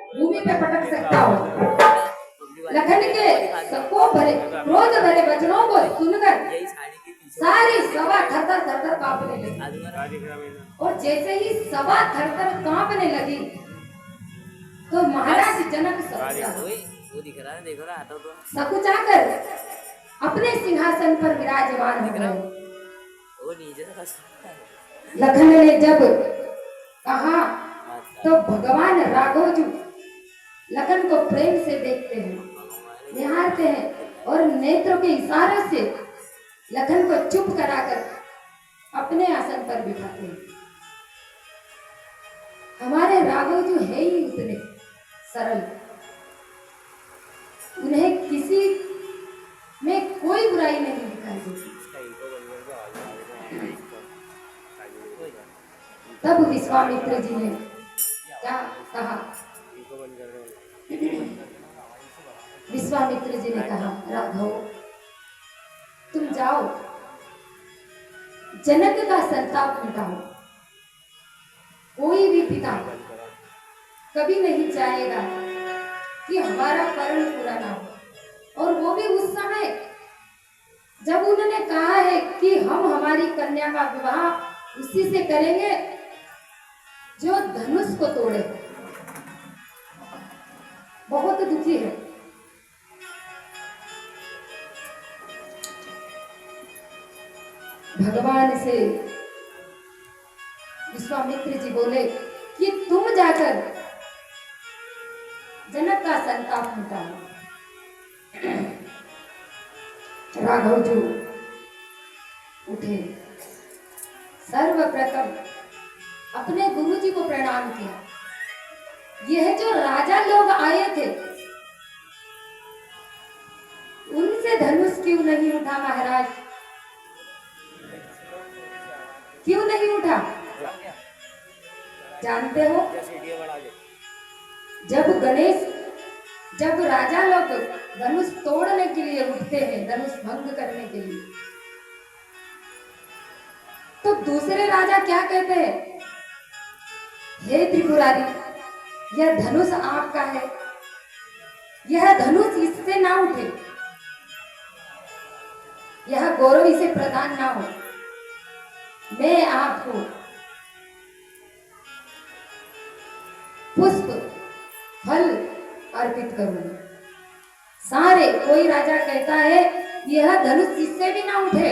भूमि पे पटक सकता हो। लखन के सबको भरे क्रोध भरे वचनों को सुनकर सारी सभा थरथर थरथर कांपने लगी। और जैसे ही सभा थरथर कांपने लगी तो महाराज जनक सकुचाकर अपने सिंहासन पर विराजमान हो गए। लखन ने जब कहा तो भगवान राघव जी लखन को प्रेम से देखते हैं, निहारते हैं और नेत्रों के इशारे से लखन को चुप कराकर अपने आसन पर बिठाते हैं। हमारे राघव जो है ही उतने सरल, उन्हें किसी में कोई बुराई नहीं दिखाई देती। तब विश्वामित्र जी ने क्या कहा? विश्वामित्र जी ने कहा, राघव तुम जाओ, जनक का संताप मिटाओ। कोई भी पिता कभी नहीं चाहेगा कि हमारा कर्म पूरा ना हो, और वो भी उस समय जब उन्होंने कहा है कि हम हमारी कन्या का विवाह उसी से करेंगे जो धनुष को तोड़े। बहुत दुखी है। भगवान से विश्वामित्र जी बोले कि तुम जाकर जनक का संताप मिटाओ। राघव जी उठे, सर्वप्रथम अपने गुरु जी को प्रणाम किया। यह जो राजा लोग आए थे उनसे धनुष क्यों नहीं उठा महाराज? क्यों नहीं उठा? जानते हो, जब राजा लोग धनुष तोड़ने के लिए उठते हैं, धनुष भंग करने के लिए, तो दूसरे राजा क्या कहते हैं? हे त्रिपुरारी, यह धनुष आपका है, यह धनुष इससे ना उठे, यह गौरव इसे प्रदान ना हो। मैं आपको पुष्प फल अर्पित करूंगा। सारे, कोई राजा कहता है यह धनुष इससे भी ना उठे,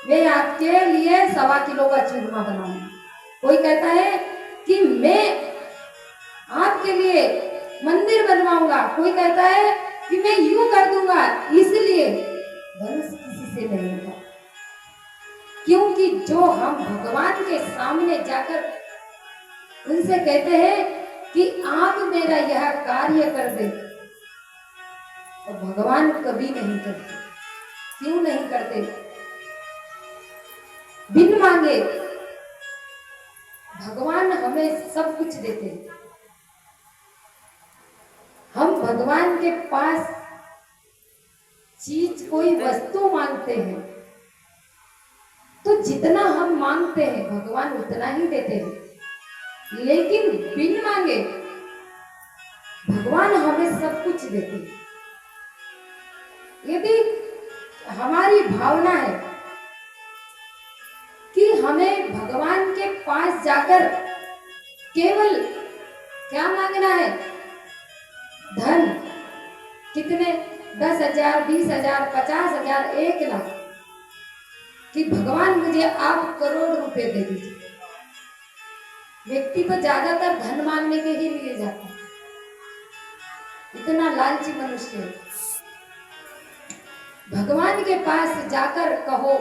मैं आपके लिए 1.25 किलो का चूरमा बनाऊंगा। कोई कहता है कि मैं आपके लिए मंदिर बनवाऊंगा। कोई कहता है कि मैं यूं कर दूंगा। इसलिए धनुष किसी से नहीं होगा, क्योंकि जो हम भगवान के सामने जाकर उनसे कहते हैं कि आप मेरा यह कार्य कर दे, तो भगवान कभी नहीं करते। क्यों नहीं करते? बिन मांगे भगवान हमें सब कुछ देते हैं। हम भगवान के पास चीज, कोई वस्तु मांगते हैं तो जितना हम मांगते हैं भगवान उतना ही देते हैं, लेकिन बिन मांगे भगवान हमें सब कुछ देते हैं। यदि हमारी भावना है कि हमें भगवान के पास जाकर केवल क्या मांगना है? धन, कितने? 10,000, 20,000, 50,000, 1 लाख, कि भगवान मुझे आप करोड़ रुपए दे दीजिए। व्यक्ति तो ज्यादातर धन मांगने के ही लिए जाता है, इतना लालची मनुष्य है। भगवान के पास जाकर कहो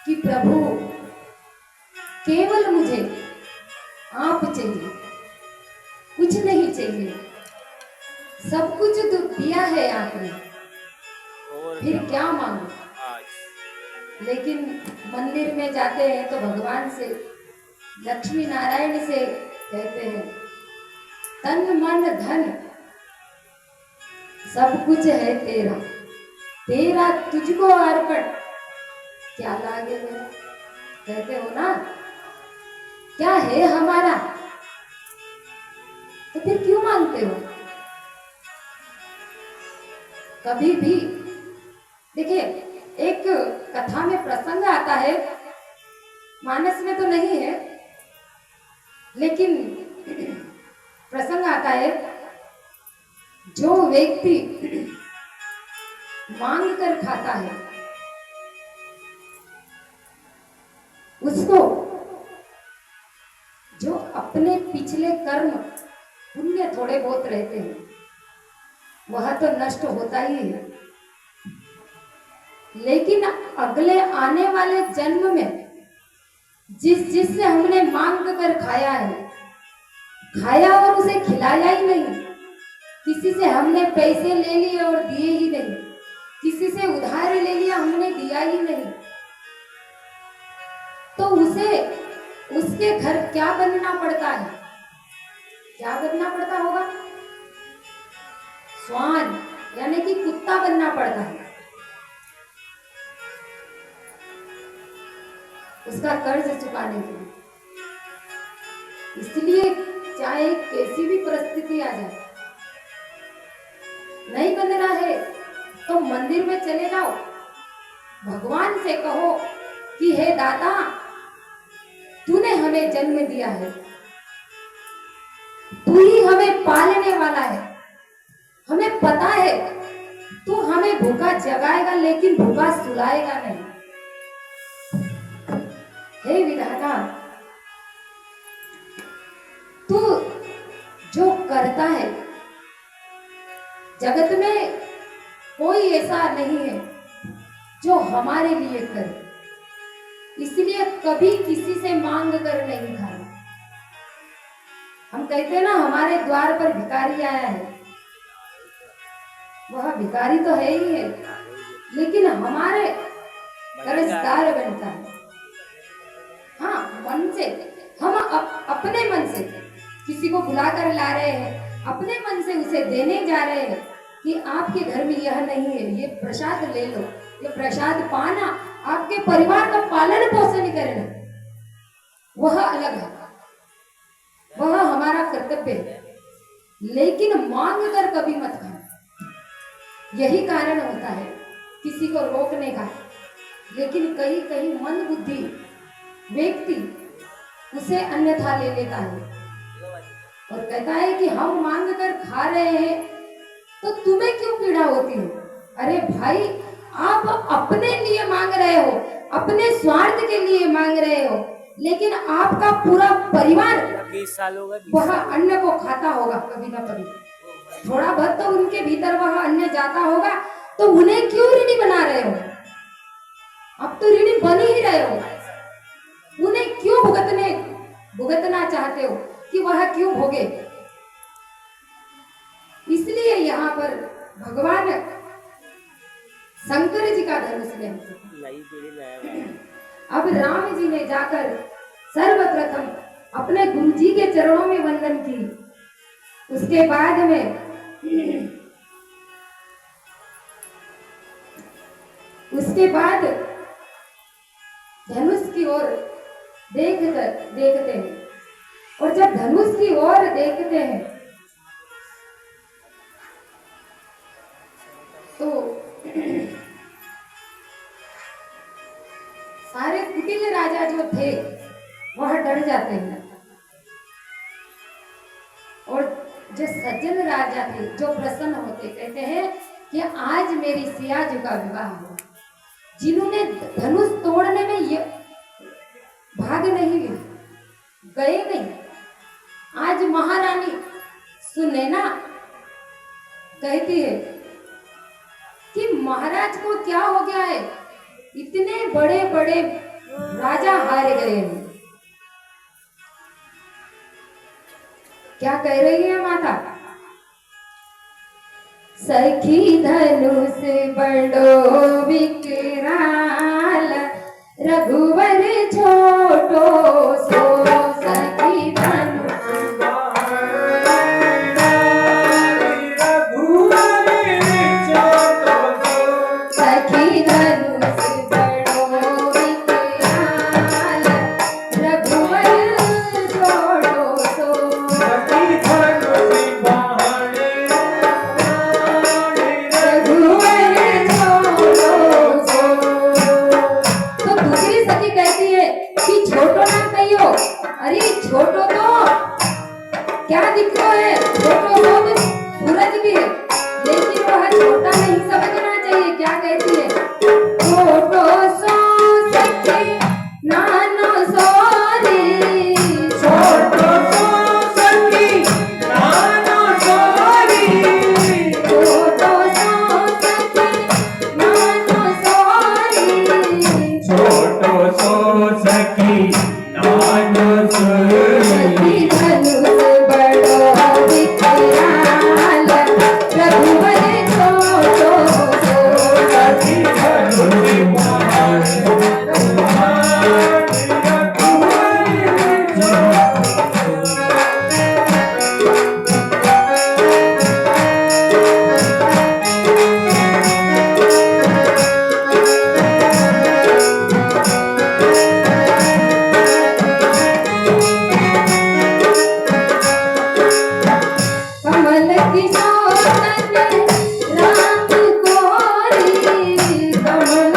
कि प्रभु केवल मुझे आप चाहिए, कुछ नहीं चाहिए, सब कुछ तो दिया है आपने, फिर क्या मांगो? लेकिन मंदिर में जाते हैं तो भगवान से, लक्ष्मी नारायण से कहते हैं तन मन धन सब कुछ है तेरा, तेरा तुझको अर्पण क्या लागे मेरा। कहते हो ना, क्या है हमारा? तो फिर क्यों मांगते हो? कभी भी देखिए, एक कथा में प्रसंग आता है, मानस में तो नहीं है, लेकिन प्रसंग आता है, जो व्यक्ति मांग कर खाता है उसको जो अपने पिछले कर्म पुण्य थोड़े बहुत रहते हैं वह तो नष्ट होता ही है, लेकिन अगले आने वाले जन्म में जिससे हमने मांग कर खाया और उसे खिलाया ही नहीं, किसी से हमने पैसे ले लिए और दिए ही नहीं, किसी से उधार ले लिया हमने दिया ही नहीं, तो उसके घर क्या बनना पड़ता है? क्या बनना पड़ता होगा? स्वान यानी कि कुत्ता बनना पड़ता है। उसका कर्ज चुकाने के लिए। इसलिए चाहे कैसी भी परिस्थिति आ जाए, नहीं बन रहा है तो मंदिर में चले जाओ, भगवान से कहो कि हे दाता, तूने हमें जन्म दिया है, तू ही हमें पालने वाला है, हमें पता है तू हमें भूखा जगाएगा लेकिन भूखा सुलाएगा नहीं। हे विधाता, तू जो करता है, जगत में कोई ऐसा नहीं है जो हमारे लिए करे, इसलिए कभी किसी से मांग कर नहीं खाना। हम कहते हैं ना, हमारे द्वार पर भिखारी आया है, वह भिखारी तो है ही है, लेकिन हमारे कर्जदार बनता है। हाँ, मन से हम अपने मन से किसी को बुलाकर ला रहे हैं, अपने मन से उसे देने जा रहे हैं कि आपके घर में यह नहीं है, ये प्रसाद ले लो, ये प्रसाद पाना, आपके परिवार का पालन पोषण करना, वह अलग है, वह हमारा कर्तव्य है, लेकिन मांग कर कभी मत खाना। यही कारण होता है किसी को रोकने का, लेकिन कहीं कहीं मंदबुद्धि व्यक्ति उसे अन्यथा ले लेता है और कहता है कि हम मांग कर खा रहे हैं तो तुम्हें क्यों पीड़ा होती है? अरे भाई, आप अपने लिए मांग रहे हो, अपने स्वार्थ के लिए मांग रहे हो, लेकिन आपका पूरा परिवार वह अन्न को खाता होगा कभी ना कभी, थोड़ा बहुत तो उनके भीतर वह अन्न जाता होगा, तो उन्हें क्यों ऋणी बना रहे हो? अब तो ऋणी बन ही रहे हो, उन्हें क्यों भुगतना चाहते हो कि वह क्यों भोगे? इसलिए यहाँ पर भगवान शंकर जी का धनुष ले, अब राम जी ने जाकर सर्वप्रथम अपने गुरु जी के चरणों में वंदन की, उसके बाद में उसके बाद धनुष की ओर देखते हैं, और जब धनुष की ओर देखते हैं तो सारे कुटिल राजा जो थे वह डर जाते हैं, और जो सज्जन राजा थे जो प्रसन्न होते, कहते हैं कि आज मेरी सियाजू का विवाह हुआ। जिन्होंने धनुष तोड़ने में ये भाग नहीं लिया, गए नहीं, आज महारानी सुनैना कहती है कि महाराज को क्या हो गया है, इतने बड़े बड़े राजा हार गए हैं। क्या कह रही है माता? सखी धनुष बड़ो विकराल, रघुवर छोटो सो, सखी धनुष सखी धनुष बड़ो विकराल, रघुवर छोटो सो, सखी धनुष क्या दिख रहा है? छोटो सो में सूरज भी है, लेकिन वह छोटा नहीं समझना चाहिए। क्या कहती है? छोटो सो सखी नानो सोरी, छोटो सो सखी नानो सोरी, छोटो सो सखी नानो सोरी, छोटो सो सखी नानो सोरी। सखी धनुष बड़ो विकराल, रघुवर छोटो सो सखी धनुष कमल किशोरन राम कोरी, कमल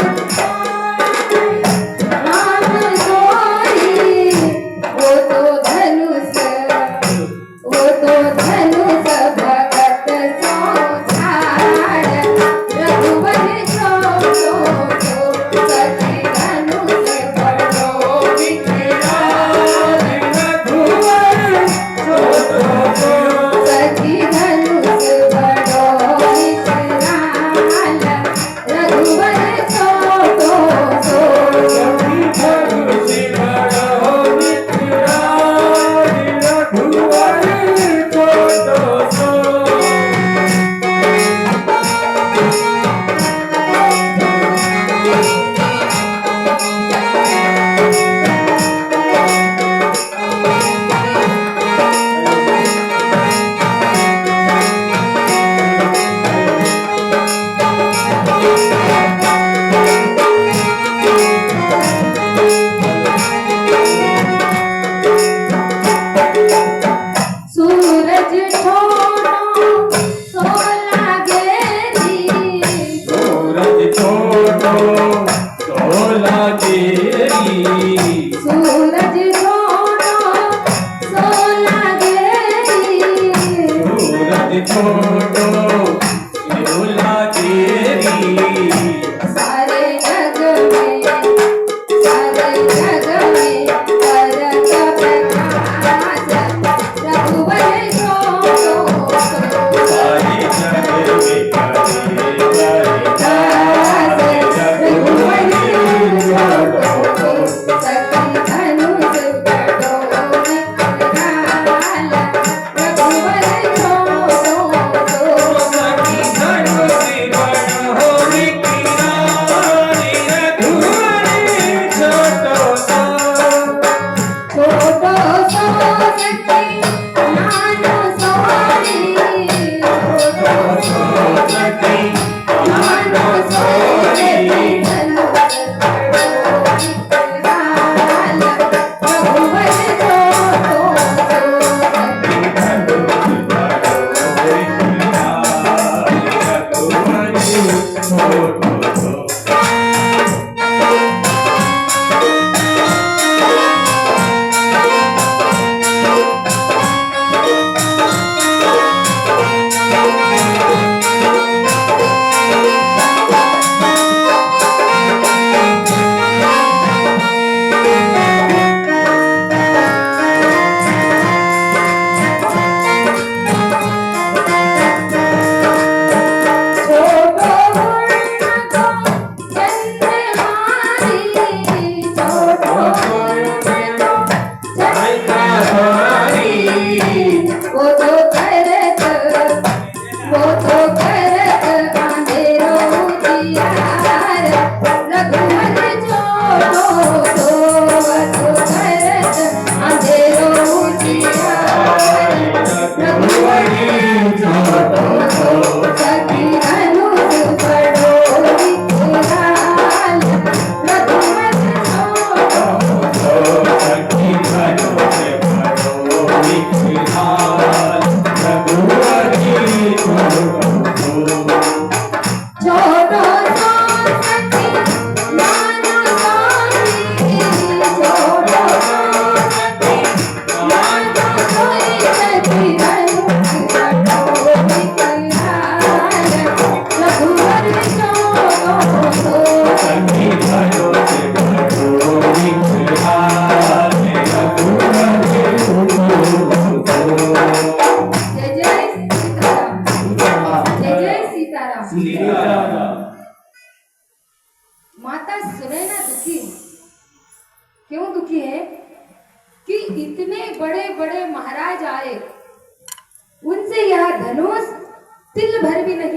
राम कोरी, वो तो धनुष भगत सो झाड़, रघुवर छोटो सो सखी धनुष बड़ो विकराल, सखी धनुष बड़ो विकराल, रघुवर छोटो सो सूरज छोड़ो सोला गेरी, सूरज छोटो सोला तेरी, सूरज छोड़ो सोला गेरी, सूरज छोटो सोला तेरी। सारे जग में करत प्रकाश, रघुवर छोटो सो सारे जग में सखी धनुष बड़ो विकराल, रघुवर छोटो सो सखी धनुष बड़ो विकराल, रघुवर छोटो सो। छोटो सो सखी नानो सोरी, छोटो सो सखी नानो सोरी, धनुष बड़ो विकराल, रघुवर छोटो सो की है कि इतने बड़े बड़े महाराज आए, उनसे यह धनुष तिल भर भी नहीं